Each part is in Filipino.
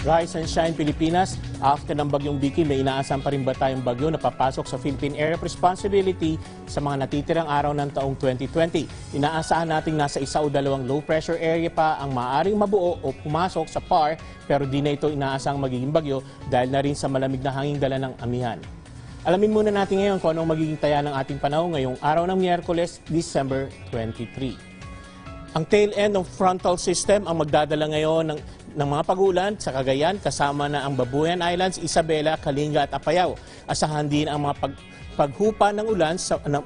Rise and Shine Pilipinas, after ng bagyong Vicky, may inaasahan pa rin ba tayong bagyo na papasok sa Philippine Area of Responsibility sa mga natitirang araw ng taong 2020? Inaasahan natin nasa isa o dalawang low pressure area pa ang maaaring mabuo o pumasok sa PAR, pero di na ito inaasahang magiging bagyo dahil na rin sa malamig na hanging dala ng amihan. Alamin muna natin ngayon kung anong magiging taya ng ating panahon ngayong araw ng Miyerkules, December 23. Ang tail end ng frontal system ang magdadala ngayon ng mga pag-ulan sa Cagayan, kasama na ang Babuyan Islands, Isabela, Kalinga at Apayao. Asahan din ang mga paghupa ng ulan,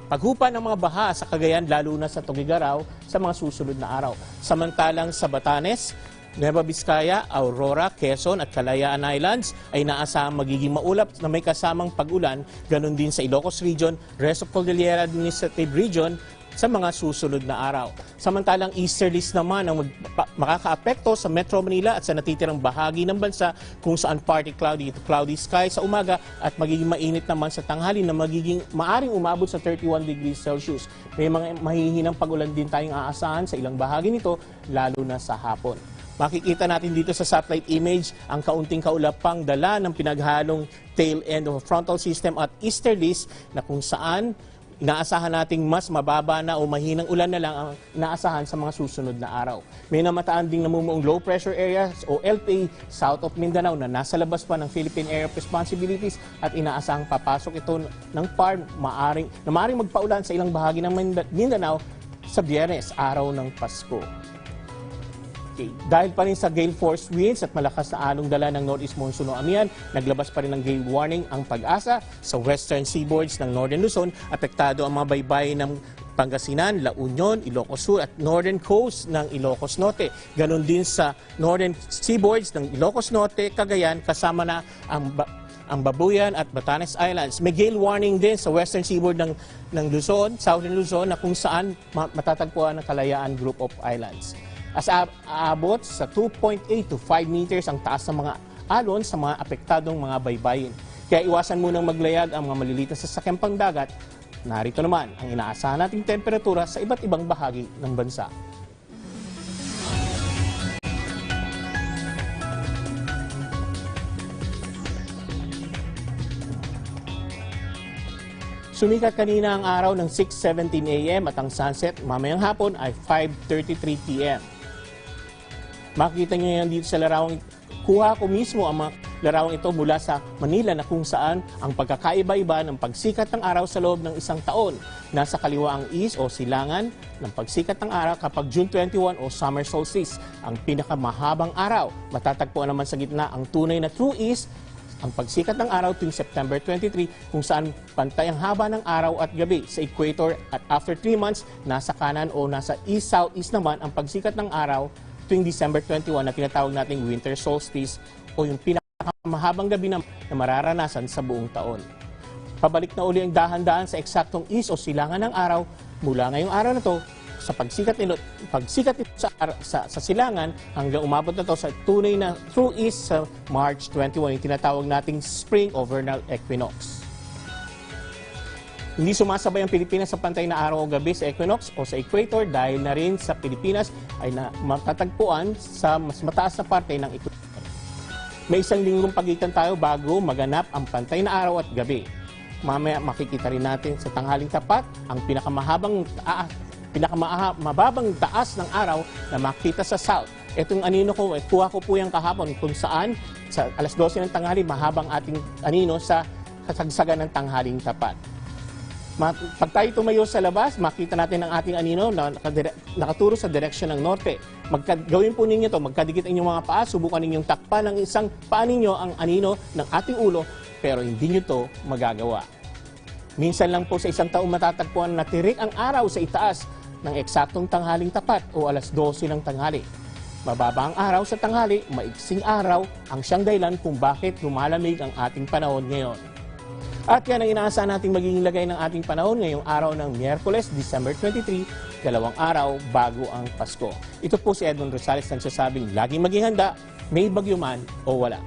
paghupa ng mga baha sa Cagayan, lalo na sa Tugigaraw sa mga susunod na araw. Samantalang sa Batanes, Nueva Vizcaya, Aurora, Quezon at Kalayaan Islands ay naasahang magiging maulap na may kasamang pag-ulan, ganun din sa Ilocos Region, Rest of Cordillera Administrative Region, sa mga susunod na araw. Samantalang easterlies naman ang makakaapekto sa Metro Manila at sa natitirang bahagi ng bansa kung saan partly cloudy to cloudy sky sa umaga at magiging mainit naman sa tanghali na magiging maaring umabot sa 31 degrees Celsius. May mga mahihinang pag-ulan din tayong aasahan sa ilang bahagi nito, lalo na sa hapon. Makikita natin dito sa satellite image ang kaunting kaulapang dala ng pinaghalong tail end of frontal system at easterlies na kung saan inaasahan nating mas mababa na o mahinang ulan na lang ang inaasahan sa mga susunod na araw. May namataan ding namumuong low pressure areas o LPA south of Mindanao na nasa labas pa ng Philippine Area of Responsibilities at inaasahang papasok ito ng PAR na maaring magpaulan sa ilang bahagi ng Mindanao sa Biyernes, araw ng Pasko. Dahil pa rin sa gale force winds at malakas na along dala ng northeast monsoon o amihan, naglabas pa rin ng gale warning ang Pag-asa sa western seaboards ng Northern Luzon. Apektado ang mga baybayin ng Pangasinan, La Union, Ilocos Sur at northern coast ng Ilocos Norte. Ganon din sa northern seaboards ng Ilocos Norte, Cagayan, kasama na ang Babuyan at Batanes Islands. May gale warning din sa western seaboard ng Luzon, southern Luzon, na kung saan matatagpuan ang Kalayaan Group of Islands. As aabot sa 2.8 to 5 meters ang taas ng mga alon sa mga apektadong mga baybayin. Kaya iwasan munang maglayag ang mga maliliit na sasakyang pangdagat. Narito naman ang inaasahan nating temperatura sa iba't ibang bahagi ng bansa. Sumikat kanina ang araw ng 6:17 a.m. at ang sunset mamayang hapon ay 5:33 p.m. Makikita nyo yan dito sa larawang. Kuha ko mismo ang mga larawang ito mula sa Manila na kung saan ang pagkakaiba-iba ng pagsikat ng araw sa loob ng isang taon. Nasa kaliwa ang east o silangan ng pagsikat ng araw kapag June 21 o summer solstice, ang pinakamahabang araw. Matatagpuan naman sa gitna ang tunay na true east, ang pagsikat ng araw tuwing September 23 kung saan pantay ang haba ng araw at gabi sa equator, at after 3 months, nasa kanan o nasa east-southeast naman ang pagsikat ng araw tuwing December 21 na tinatawag nating winter solstice o yung pinakamahabang gabi na mararanasan sa buong taon. Pabalik na uli ang dahan-dahan sa eksaktong east o silangan ng araw mula ngayong araw na to sa pagsikat nito sa silangan hanggang umabot na to sa tunay na true east sa March 21, yung tinatawag nating spring o vernal equinox. Hindi sumasabay ang Pilipinas sa pantay na araw o gabi sa equinox o sa equator dahil na rin sa Pilipinas ay matatagpuan sa mas mataas na parte ng equator. May isang linggong pagitan tayo bago maganap ang pantay na araw at gabi. Mamaya makikita rin natin sa tanghaling tapat ang pinakamababang taas ng araw na makita sa south. Itong anino ko, kuha ko po yung kahapon kung saan sa alas 12 ng tanghali mahabang ating anino sa kasagsagan ng tanghaling tapat. Pag tayo tumayo sa labas, makita natin ang ating anino na nakaturo sa direksyon ng norte. Gawin po ninyo ito, magkadikit ang inyong mga paa, subukan ninyong takpan ng isang paa ninyo ang anino ng ating ulo, pero hindi nyo ito magagawa. Minsan lang po sa isang taong matatagpuan na tirik ang araw sa itaas ng eksaktong tanghaling tapat o alas 12 ng tanghali. Mababa ang araw sa tanghali, maiksing araw ang siyang dahilan kung bakit lumalamig ang ating panahon ngayon. At yan ang inaasahan nating magiging lagay ng ating panahon ngayong araw ng Miyerkules, December 23, 2 araw bago ang Pasko. Ito po si Edmond Rosales nagsasabing laging maging handa, may bagyo man o wala.